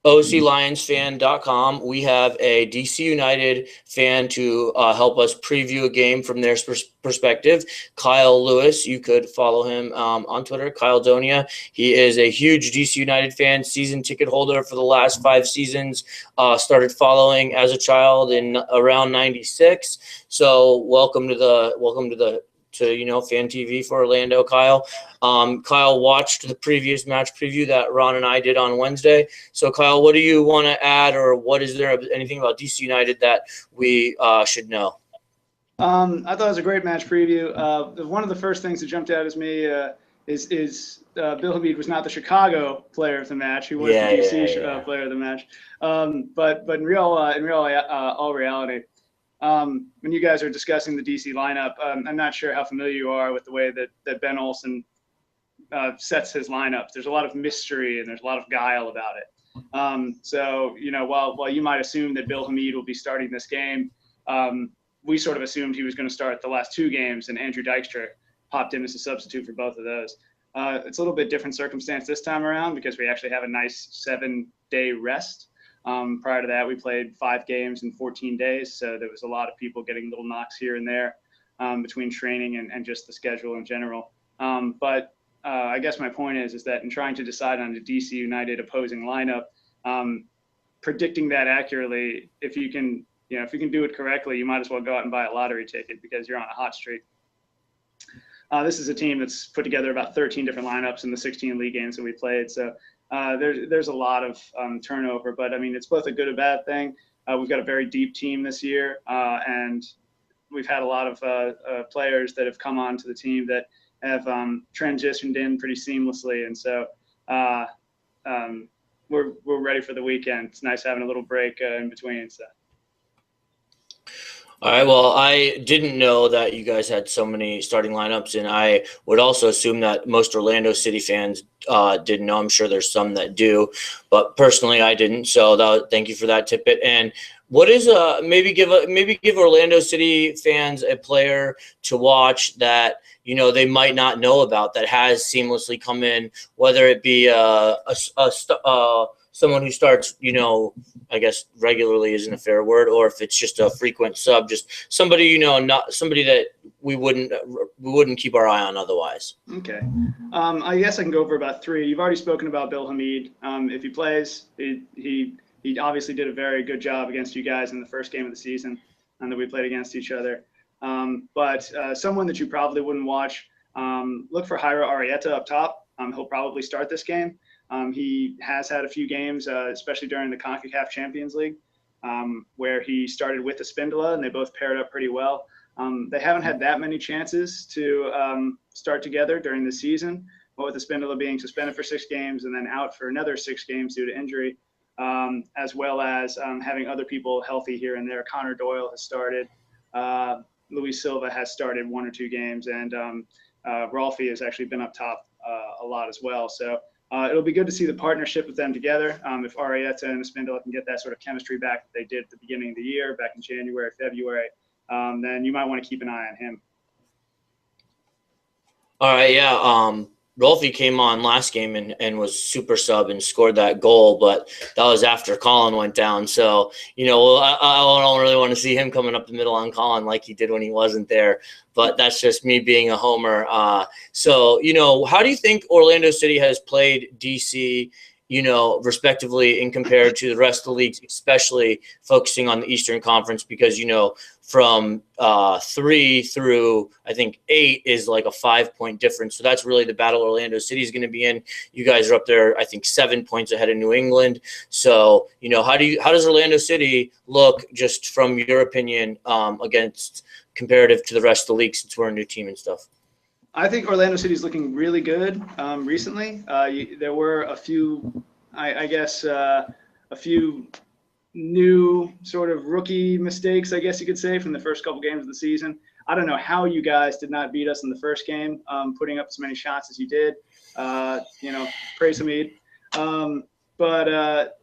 OCLionsFan.com. We have a DC United fan to help us preview a game from their perspective. Kyle Lewis, you could follow him on Twitter, Kyle Donia. He is a huge DC United fan, season ticket holder for the last 5 seasons. Started following as a child in around '96. So welcome to the Fan TV for Orlando, Kyle. Kyle watched the previous match preview that Ron and I did on Wednesday. So, Kyle, what do you want to add, or what is there anything about DC United that we should know? I thought it was a great match preview. One of the first things that jumped out at me is Bill Hamid was not the Chicago player of the match; he was the DC player of the match. But in all reality. When you guys are discussing the DC lineup, I'm not sure how familiar you are with the way that Ben Olsen sets his lineup. There's a lot of mystery and there's a lot of guile about it. So, while you might assume that Bill Hamid will be starting this game, we sort of assumed he was going to start the last 2 games, and Andrew Dykstra popped in as a substitute for both of those. It's a little bit different circumstance this time around because we actually have a nice 7-day rest. Prior to that, we played 5 games in 14 days. So there was a lot of people getting little knocks here and there between training and just the schedule in general. But I guess my point is that in trying to decide on the DC United opposing lineup, predicting that accurately, if you can do it correctly, you might as well go out and buy a lottery ticket because you're on a hot streak. This is a team that's put together about 13 different lineups in the 16 league games that we played. So there's a lot of turnover, but I mean, it's both a good and bad thing. We've got a very deep team this year, and we've had a lot of players that have come onto the team that have transitioned in pretty seamlessly, and so we're ready for the weekend. It's nice having a little break in between. So. All right, well, I didn't know that you guys had so many starting lineups, and I would also assume that most Orlando City fans didn't know. I'm sure there's some that do, but personally, I didn't. So thank you for that tidbit. And what is maybe give Orlando City fans a player to watch that they might not know about that has seamlessly come in, whether it be someone who starts, I guess regularly isn't a fair word, or if it's just a frequent sub, just somebody, not somebody that we wouldn't keep our eye on otherwise. Okay. I guess I can go over about 3. You've already spoken about Bill Hamid. If he plays, he obviously did a very good job against you guys in the first game of the season that we played against each other. But someone that you probably wouldn't watch, look for Jairo Arrieta up top. He'll probably start this game. He has had a few games, especially during the CONCACAF Champions League, where he started with Espindola, and they both paired up pretty well. They haven't had that many chances to start together during the season, but with Espindola being suspended for 6 games and then out for another 6 games due to injury, as well as having other people healthy here and there. Connor Doyle has started. Luis Silva has started 1 or 2 games, and Rolfie has actually been up top a lot as well. So it'll be good to see the partnership with them together. If Arrieta and Espindola can get that sort of chemistry back that they did at the beginning of the year, back in January, February, then you might want to keep an eye on him. All right, yeah. Rolfie came on last game and was super sub and scored that goal, but that was after Colin went down. So, I don't really want to see him coming up the middle on Colin like he did when he wasn't there. But that's just me being a homer. So, how do you think Orlando City has played DC, respectively, in compared to the rest of the leagues, especially focusing on the Eastern Conference? Because, from 3 through, I think, 8 is like a 5-point difference. So that's really the battle Orlando City is going to be in. You guys are up there, I think, 7 points ahead of New England. So, how does Orlando City look, just from your opinion, against comparative to the rest of the league, since we're a new team and stuff? I think Orlando City is looking really good recently. There were a few, a few new sort of rookie mistakes, I guess you could say, from the first couple games of the season. I don't know how you guys did not beat us in the first game, putting up as many shots as you did. Praise Hamid. But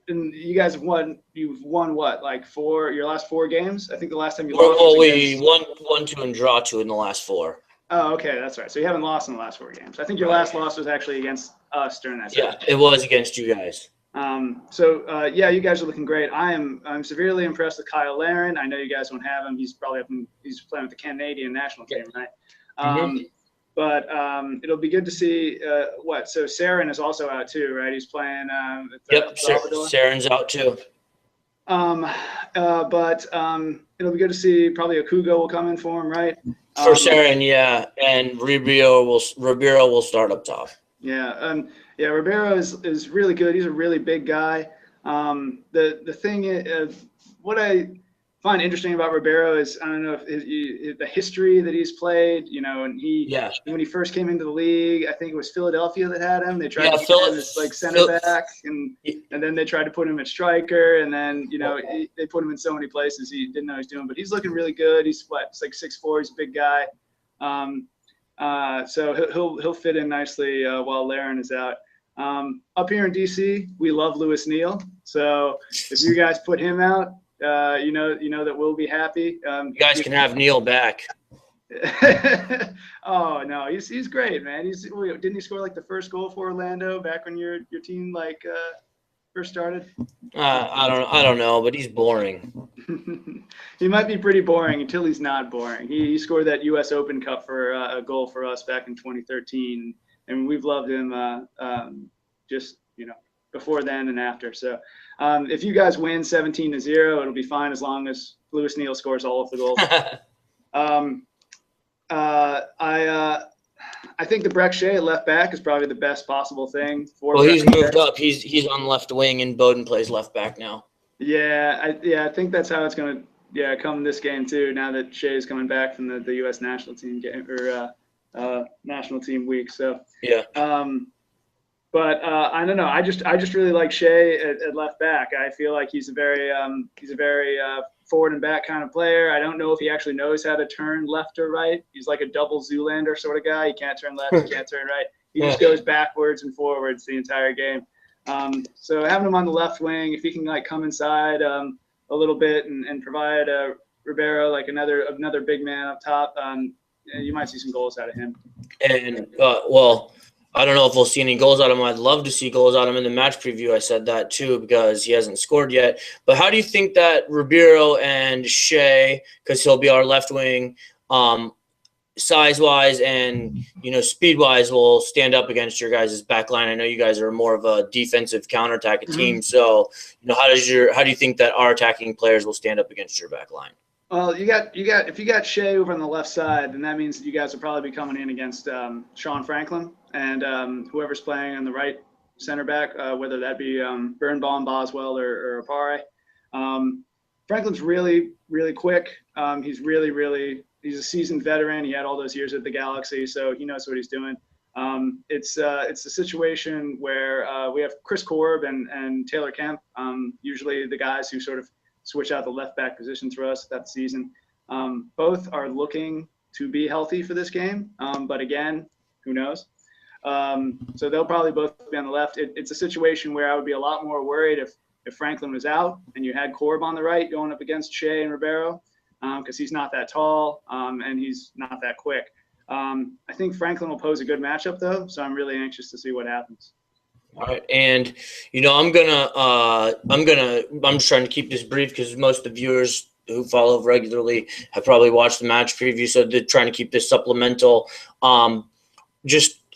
you guys have won. You've won what, like your last 4 games? I think the last time you lost. Well, we won 2 and draw 2 in the last 4. Oh, okay, that's right. So you haven't lost in the last 4 games. I think your last loss was actually against us during that season. Yeah, it was against you guys. Yeah, you guys are looking great. I'm severely impressed with Kyle Laren. I know you guys won't have him. He's probably he's playing with the Canadian national team, right? But it'll be good to see So Saren is also out too, right? He's playing. Yep, Saren's out too. It'll be good to see. Probably Okugo will come in for him, right? For Saren, yeah, and Ribeiro will start up top. Yeah, Ribeiro is really good. He's a really big guy. The thing is, what I find interesting about Ribeiro is, I don't know if the history that he's played, and when he first came into the league, I think it was Philadelphia that had him. They tried to put him as like center back, and then they tried to put him at striker, and then they put him in so many places he didn't know what he was doing. But he's looking really good. He's it's like 6'4". He's a big guy. So he'll fit in nicely while Laren is out. Up here in DC, we love Lewis Neal. So if you guys put him out, you know that we'll be happy. You guys can have Neal back. Oh no, he's great, man. Didn't he score like the first goal for Orlando back when your team first started? I don't know, but he's boring. He might be pretty boring until he's not boring. He scored that U.S. Open Cup for a goal for us back in 2013, and we've loved him just before then and after. So if you guys win 17-0, it'll be fine as long as Lewis Neal scores all of the goals. I think the Breck Shea at left back is probably the best possible thing for. Well, he's moved up. He's on left wing, and Bowden plays left back now. Yeah, I think that's how it's gonna come this game too. Now that Shea's coming back from the U.S. national team game or national team week. So yeah. But I don't know. I just really like Shea at left back. I feel like he's a very forward and back kind of player. I don't know if he actually knows how to turn left or right. He's like a double Zoolander sort of guy. He can't turn left, he can't turn right. He just goes backwards and forwards the entire game. So having him on the left wing, if he can come inside a little bit and provide Ribeiro another big man up top, you might see some goals out of him. And I don't know if we'll see any goals out of him. I'd love to see goals out of him in the match preview. I said that too because he hasn't scored yet. But how do you think that Ribeiro and Shea, because he'll be our left wing, size-wise and speed-wise, will stand up against your guys' back line? I know you guys are more of a defensive counterattack team. So how do you think that our attacking players will stand up against your back line? Well, if you got Shea over on the left side, then that means that you guys will probably be coming in against Sean Franklin and whoever's playing on the right center back, whether that be Birnbaum, Boswell, or Apare. Franklin's really, really quick. He's a seasoned veteran. He had all those years at the Galaxy, so he knows what he's doing. It's a situation where we have Chris Korb and Taylor Kemp, usually the guys who sort of switch out the left back position for us that season. Both are looking to be healthy for this game, but again, who knows? So they'll probably both be on the left. It's a situation where I would be a lot more worried if Franklin was out and you had Korb on the right going up against Shea and Ribeiro, because he's not that tall and he's not that quick. I think Franklin will pose a good matchup though, so I'm really anxious to see what happens. All right, and I'm just trying to keep this brief because most of the viewers who follow regularly have probably watched the match preview, so they're trying to keep this supplemental.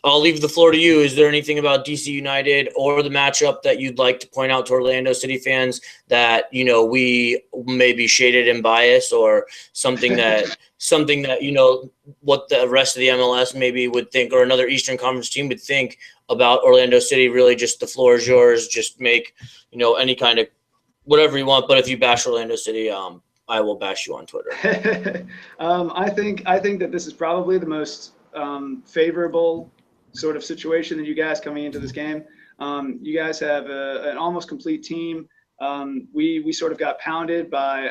I'll leave the floor to you. Is there anything about DC United or the matchup that you'd like to point out to Orlando City fans that we may be shaded and biased, or something that what the rest of the MLS maybe would think, or another Eastern Conference team would think about Orlando City? Really, just the floor is yours. Just make any kind of whatever you want. But if you bash Orlando City, I will bash you on Twitter. I think that this is probably the most favorable sort of situation that you guys coming into this game. You guys have an almost complete team. We sort of got pounded by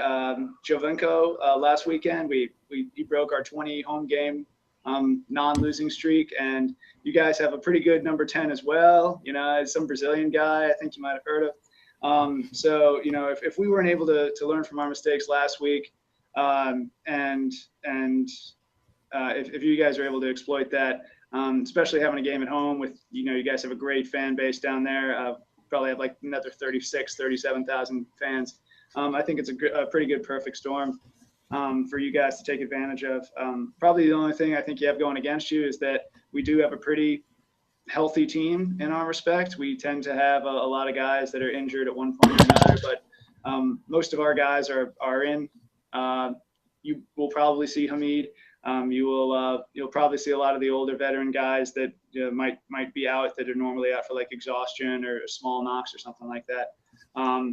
Jovenko last weekend. He broke our 20 home game non-losing streak, and you guys have a pretty good number 10 as well. Some Brazilian guy I think you might have heard of. So if we weren't able to learn from our mistakes last week, and if you guys are able to exploit that, especially having a game at home with you guys have a great fan base down there. probably have like another 37,000 fans. I think it's a pretty good perfect storm for you guys to take advantage of. Probably the only thing I think you have going against you is that we do have a pretty healthy team in our respect. We tend to have a lot of guys that are injured at one point or another, but most of our guys are in. You will probably see Hamid. You'll probably see a lot of the older veteran guys that might be out, that are normally out for like exhaustion or a small knocks or something like that.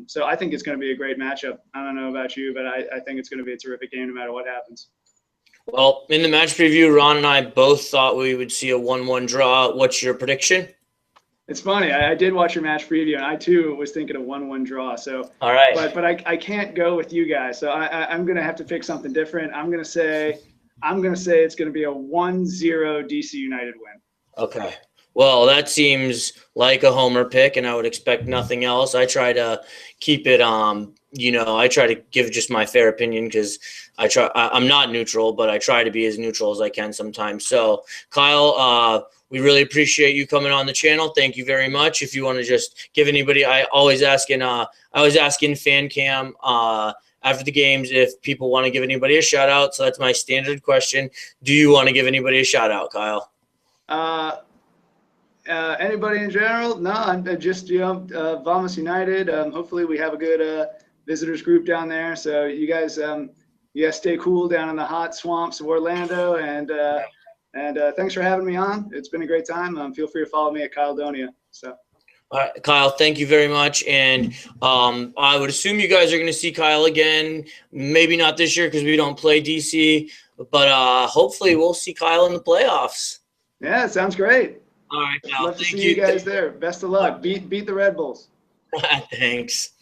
So I think it's going to be a great matchup. I don't know about you, but I think it's going to be a terrific game no matter what happens. Well, in the match preview, Ron and I both thought we would see a 1-1 draw. What's your prediction? It's funny. I did watch your match preview, and I too was thinking a 1-1 draw. So, all right. But I can't go with you guys. So I'm going to have to pick something different. I'm going to say it's going to be a 1-0 DC United win. Okay. Well, that seems like a homer pick, and I would expect nothing else. I try to keep it, I try to give just my fair opinion because I'm not neutral, but I try to be as neutral as I can sometimes. So, Kyle, we really appreciate you coming on the channel. Thank you very much. If you want to just give anybody, I was asking fan cam after the games if people want to give anybody a shout out. So that's my standard question. Do you want to give anybody a shout out, Kyle? Anybody in general? No, I'm just, Vamos United. Hopefully we have a good visitors group down there. So you guys stay cool down in the hot swamps of Orlando. And thanks for having me on. It's been a great time. Feel free to follow me at Kyle Donia. So. All right, Kyle, thank you very much. And I would assume you guys are going to see Kyle again. Maybe not this year because we don't play DC, but hopefully we'll see Kyle in the playoffs. Yeah, sounds great. All right, Kyle. Love to see you guys there. Best of luck. Beat the Red Bulls. Thanks.